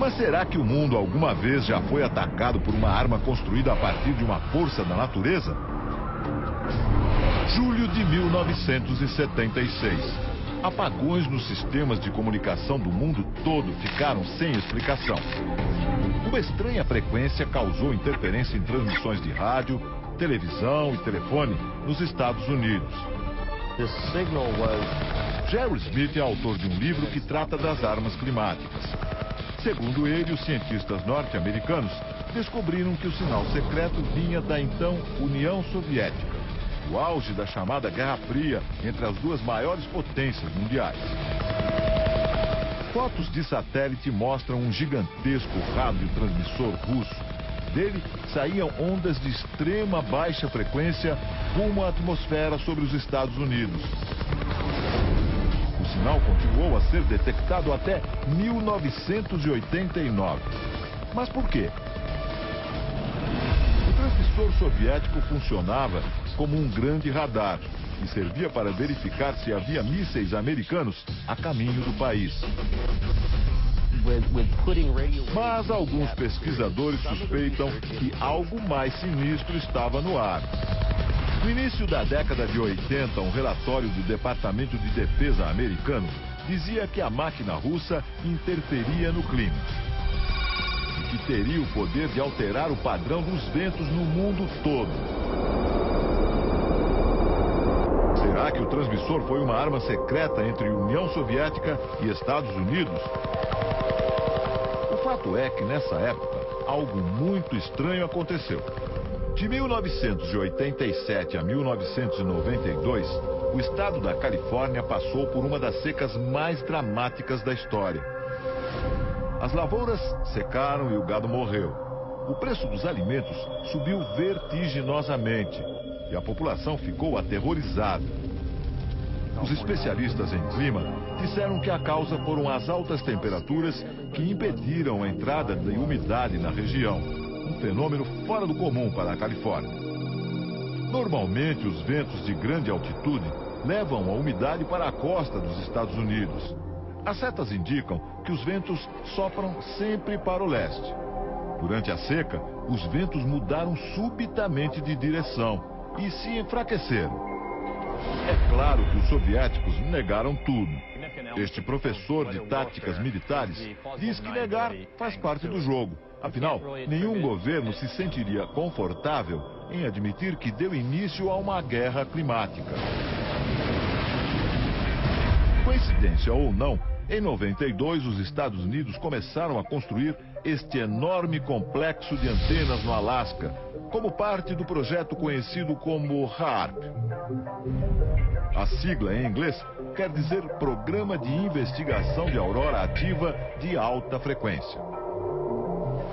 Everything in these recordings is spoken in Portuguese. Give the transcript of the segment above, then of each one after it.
Mas será que o mundo alguma vez já foi atacado por uma arma construída a partir de uma força da natureza? Julho de 1976. Apagões nos sistemas de comunicação do mundo todo ficaram sem explicação. Uma estranha frequência causou interferência em transmissões de rádio, televisão e telefone nos Estados Unidos. Jerry Smith é autor de um livro que trata das armas climáticas. Segundo ele, os cientistas norte-americanos descobriram que o sinal secreto vinha da então União Soviética, o auge da chamada Guerra Fria entre as duas maiores potências mundiais. Fotos de satélite mostram um gigantesco radiotransmissor russo. Dele saíam ondas de extrema baixa frequência rumo à atmosfera sobre os Estados Unidos. O sinal continuou a ser detectado até 1989. Mas por quê? O transmissor soviético funcionava como um grande radar e servia para verificar se havia mísseis americanos a caminho do país. Mas alguns pesquisadores suspeitam que algo mais sinistro estava no ar. No início da década de 80, um relatório do Departamento de Defesa americano dizia que a máquina russa interferia no clima e que teria o poder de alterar o padrão dos ventos no mundo todo. Será que o transmissor foi uma arma secreta entre União Soviética e Estados Unidos? O fato é que, nessa época, algo muito estranho aconteceu. De 1987 a 1992, o estado da Califórnia passou por uma das secas mais dramáticas da história. As lavouras secaram e o gado morreu. O preço dos alimentos subiu vertiginosamente e a população ficou aterrorizada. Os especialistas em clima disseram que a causa foram as altas temperaturas que impediram a entrada de umidade na região, um fenômeno fora do comum para a Califórnia. Normalmente, os ventos de grande altitude levam a umidade para a costa dos Estados Unidos. As setas indicam que os ventos sopram sempre para o leste. Durante a seca, os ventos mudaram subitamente de direção e se enfraqueceram. É claro que os soviéticos negaram tudo. Este professor de táticas militares diz que negar faz parte do jogo. Afinal, nenhum governo se sentiria confortável em admitir que deu início a uma guerra climática. Coincidência ou não, em 92 os Estados Unidos começaram a construir este enorme complexo de antenas no Alasca, como parte do projeto conhecido como HAARP. A sigla em inglês quer dizer Programa de Investigação de Aurora Ativa de Alta Frequência.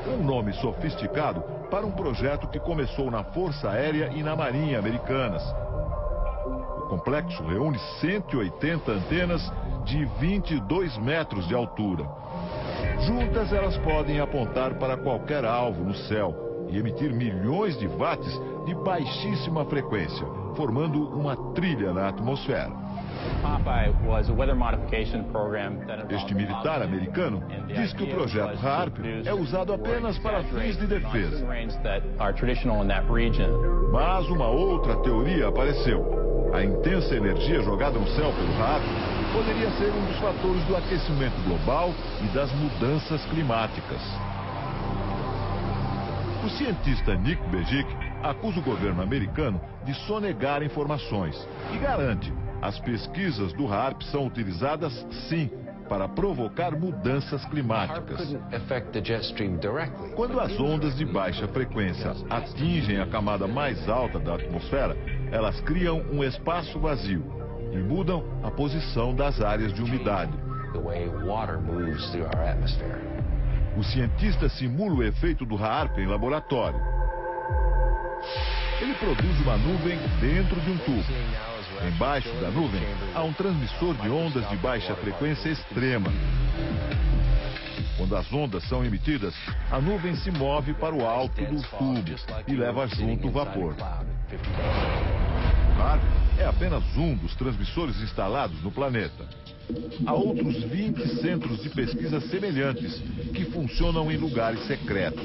Um nome sofisticado para um projeto que começou na Força Aérea e na Marinha Americanas. O complexo reúne 180 antenas de 22 metros de altura. Juntas, elas podem apontar para qualquer alvo no céu e emitir milhões de watts de baixíssima frequência, formando uma trilha na atmosfera. Este militar americano diz que o projeto HAARP é usado apenas para fins de defesa. Mas uma outra teoria apareceu. A intensa energia jogada no céu pelo HAARP poderia ser um dos fatores do aquecimento global e das mudanças climáticas. O cientista Nick Bejic acusa o governo americano de sonegar informações e garante: as pesquisas do HAARP são utilizadas, sim, para provocar mudanças climáticas. Quando as ondas de baixa frequência atingem a camada mais alta da atmosfera, elas criam um espaço vazio e mudam a posição das áreas de umidade. O cientista simula o efeito do HAARP em laboratório. Ele produz uma nuvem dentro de um tubo. Embaixo da nuvem há um transmissor de ondas de baixa frequência extrema. Quando as ondas são emitidas, a nuvem se move para o alto do tubo e leva junto o vapor. HAARP é apenas um dos transmissores instalados no planeta. Há outros 20 centros de pesquisa semelhantes que funcionam em lugares secretos.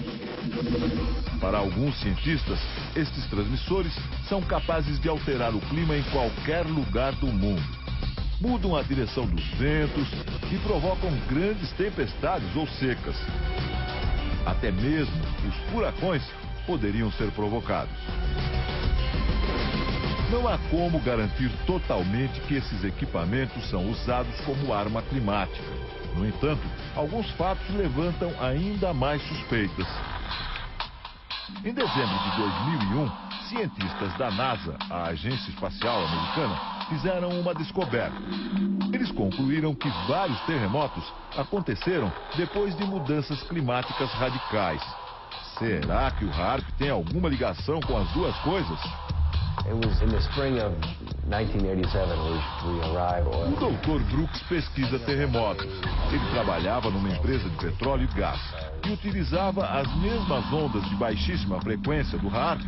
Para alguns cientistas, estes transmissores são capazes de alterar o clima em qualquer lugar do mundo. Mudam a direção dos ventos e provocam grandes tempestades ou secas. Até mesmo os furacões poderiam ser provocados. Não há como garantir totalmente que esses equipamentos são usados como arma climática. No entanto, alguns fatos levantam ainda mais suspeitas. Em dezembro de 2001, cientistas da NASA, a Agência Espacial Americana, fizeram uma descoberta. Eles concluíram que vários terremotos aconteceram depois de mudanças climáticas radicais. Será que o HAARP tem alguma ligação com as duas coisas? It was in the spring of 1987 we arrived. O Dr. Brooks pesquisa terremotos. Ele trabalhava numa empresa de petróleo e gás e utilizava as mesmas ondas de baixíssima frequência do HAARP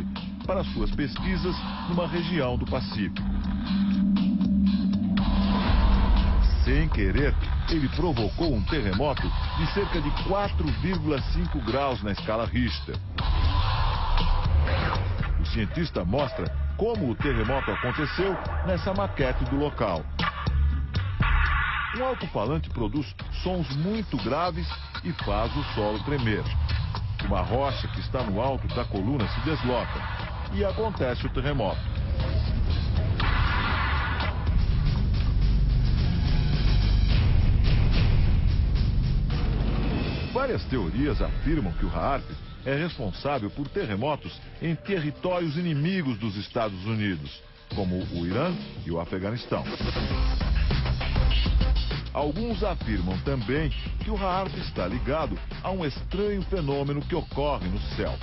para suas pesquisas numa região do Pacífico. Sem querer, ele provocou um terremoto de cerca de 4,5 graus na escala Richter. O cientista mostra como o terremoto aconteceu nessa maquete do local. Um alto-falante produz sons muito graves e faz o solo tremer. Uma rocha que está no alto da coluna se desloca e acontece o terremoto. Várias teorias afirmam que o HAARP é responsável por terremotos em territórios inimigos dos Estados Unidos, como o Irã e o Afeganistão. Alguns afirmam também que o HAARP está ligado a um estranho fenômeno que ocorre no céu.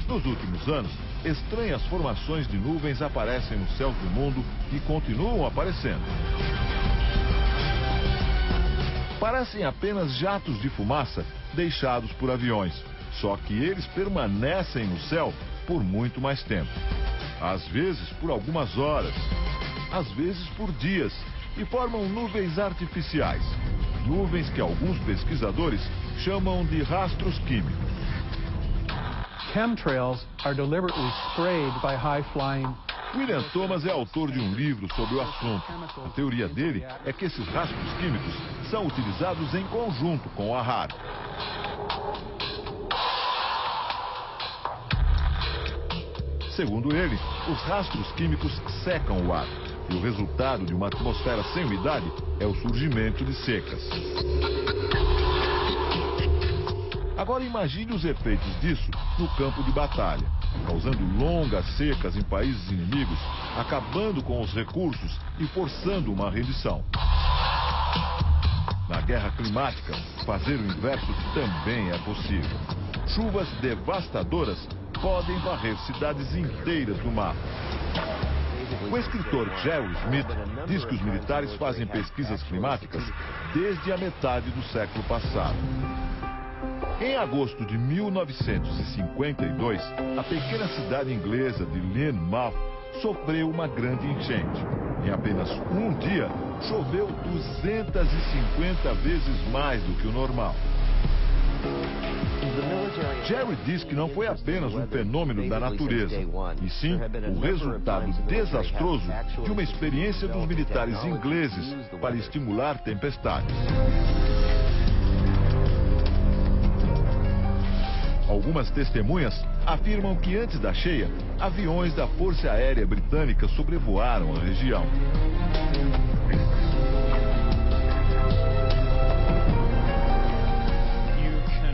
Nos últimos anos, estranhas formações de nuvens aparecem nos céus do mundo e continuam aparecendo. Parecem apenas jatos de fumaça deixados por aviões. Só que eles permanecem no céu por muito mais tempo. Às vezes por algumas horas, às vezes por dias, e formam nuvens artificiais. Nuvens que alguns pesquisadores chamam de rastros químicos. Chemtrails are deliberately sprayed by high-flying. William Thomas é autor de um livro sobre o assunto. A teoria dele é que esses rastros químicos são utilizados em conjunto com a HAARP. Segundo ele, os rastros químicos secam o ar. E o resultado de uma atmosfera sem umidade é o surgimento de secas. Agora imagine os efeitos disso no campo de batalha, causando longas secas em países inimigos, acabando com os recursos e forçando uma rendição. Na guerra climática, fazer o inverso também é possível. Chuvas devastadoras podem varrer cidades inteiras do mapa. O escritor Jerry Smith diz que os militares fazem pesquisas climáticas desde a metade do século passado. Em agosto de 1952, a pequena cidade inglesa de Lynmouth sofreu uma grande enchente. Em apenas um dia, choveu 250 vezes mais do que o normal. Jerry diz que não foi apenas um fenômeno da natureza, e sim o resultado desastroso de uma experiência dos militares ingleses para estimular tempestades. Algumas testemunhas afirmam que antes da cheia, aviões da Força Aérea Britânica sobrevoaram a região.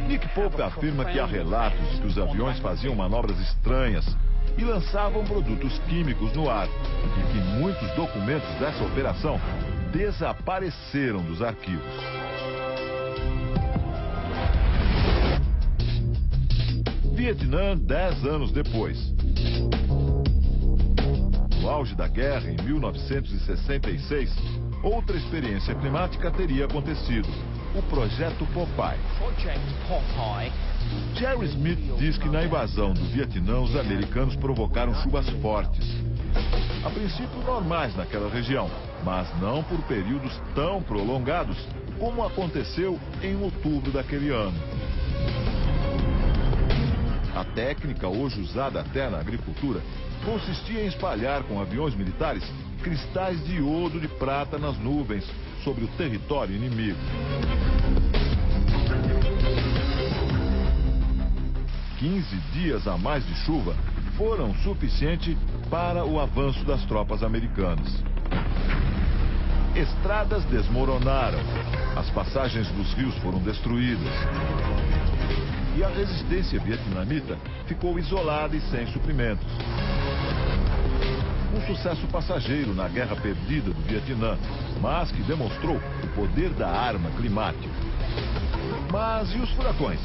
Nick Pope afirma que há relatos de que os aviões faziam manobras estranhas e lançavam produtos químicos no ar, e que muitos documentos dessa operação desapareceram dos arquivos. Vietnã, 10 anos depois. No auge da guerra, em 1966, outra experiência climática teria acontecido. O Projeto Popeye. Jerry Smith diz que na invasão do Vietnã, os americanos provocaram chuvas fortes. a princípio normais naquela região, mas não por períodos tão prolongados como aconteceu em outubro daquele ano. A técnica, hoje usada até na agricultura, consistia em espalhar com aviões militares cristais de iodo de prata nas nuvens sobre o território inimigo. 15 dias a mais de chuva foram suficientes para o avanço das tropas americanas. Estradas desmoronaram, as passagens dos rios foram destruídas. E a resistência vietnamita ficou isolada e sem suprimentos. Um sucesso passageiro na guerra perdida do Vietnã, mas que demonstrou o poder da arma climática. Mas e os furacões?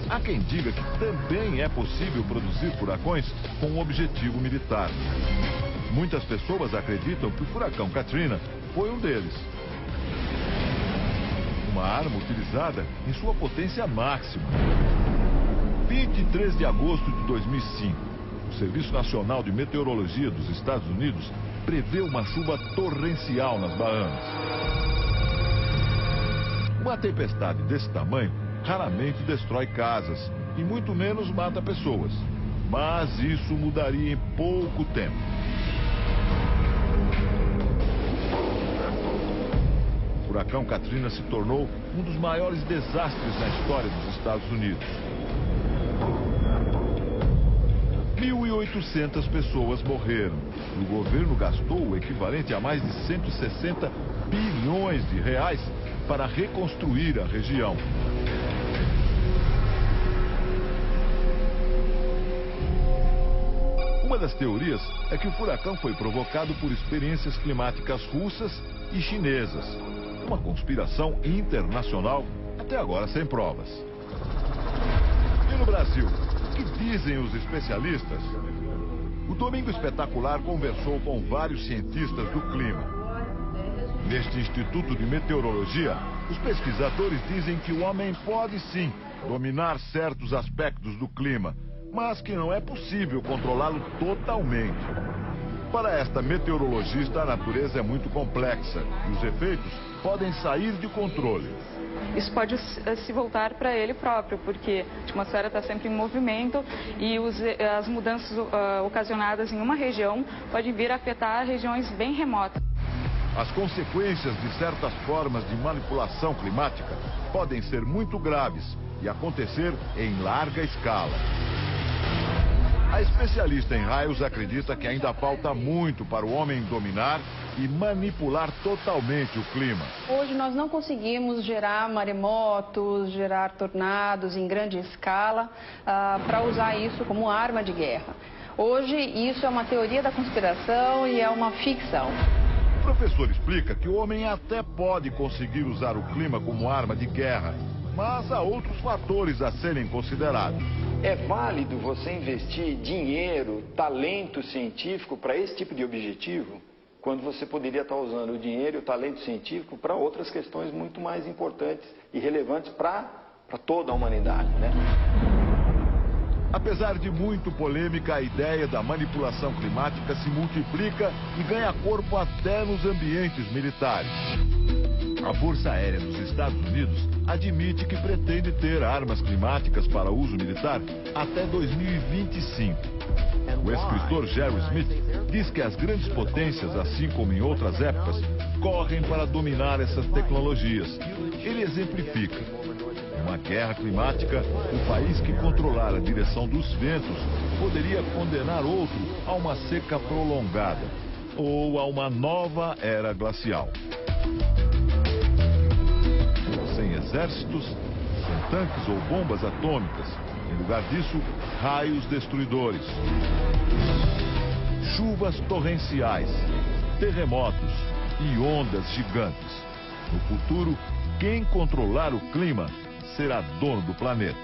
Há quem diga que também é possível produzir furacões com um objetivo militar. Muitas pessoas acreditam que o furacão Katrina foi um deles. Uma arma utilizada em sua potência máxima. 23 de agosto de 2005, o Serviço Nacional de Meteorologia dos Estados Unidos prevê uma chuva torrencial nas Bahamas. Uma tempestade desse tamanho raramente destrói casas e muito menos mata pessoas. Mas isso mudaria em pouco tempo. O furacão Katrina se tornou um dos maiores desastres na história dos Estados Unidos. 1.800 pessoas morreram. O governo gastou o equivalente a mais de 160 bilhões de reais para reconstruir a região. Uma das teorias é que o furacão foi provocado por experiências climáticas russas e chinesas. Uma conspiração internacional, até agora sem provas. E no Brasil, o que dizem os especialistas? O Domingo Espetacular conversou com vários cientistas do clima. Neste Instituto de Meteorologia, os pesquisadores dizem que o homem pode sim dominar certos aspectos do clima, mas que não é possível controlá-lo totalmente. Para esta meteorologista, a natureza é muito complexa e os efeitos podem sair de controle. Isso pode se voltar para ele próprio, porque a atmosfera está sempre em movimento e as mudanças ocasionadas em uma região podem vir a afetar regiões bem remotas. As consequências de certas formas de manipulação climática podem ser muito graves e acontecer em larga escala. A especialista em raios acredita que ainda falta muito para o homem dominar e manipular totalmente o clima. Hoje nós não conseguimos gerar maremotos, gerar tornados em grande escala para usar isso como arma de guerra. Hoje isso é uma teoria da conspiração e é uma ficção. O professor explica que o homem até pode conseguir usar o clima como arma de guerra, mas há outros fatores a serem considerados. É válido você investir dinheiro, talento científico para esse tipo de objetivo, quando você poderia estar usando o dinheiro e o talento científico para outras questões muito mais importantes e relevantes para toda a humanidade, né? Apesar de muito polêmica, a ideia da manipulação climática se multiplica e ganha corpo até nos ambientes militares. A Força Aérea dos Estados Unidos admite que pretende ter armas climáticas para uso militar até 2025. O escritor Jerry Smith diz que as grandes potências, assim como em outras épocas, correm para dominar essas tecnologias. Ele exemplifica. Em uma guerra climática, o país que controlar a direção dos ventos poderia condenar outro a uma seca prolongada ou a uma nova era glacial. Sem exércitos, sem tanques ou bombas atômicas. Em lugar disso, raios destruidores. Chuvas torrenciais, terremotos e ondas gigantes. No futuro, quem controlar o clima será dono do planeta.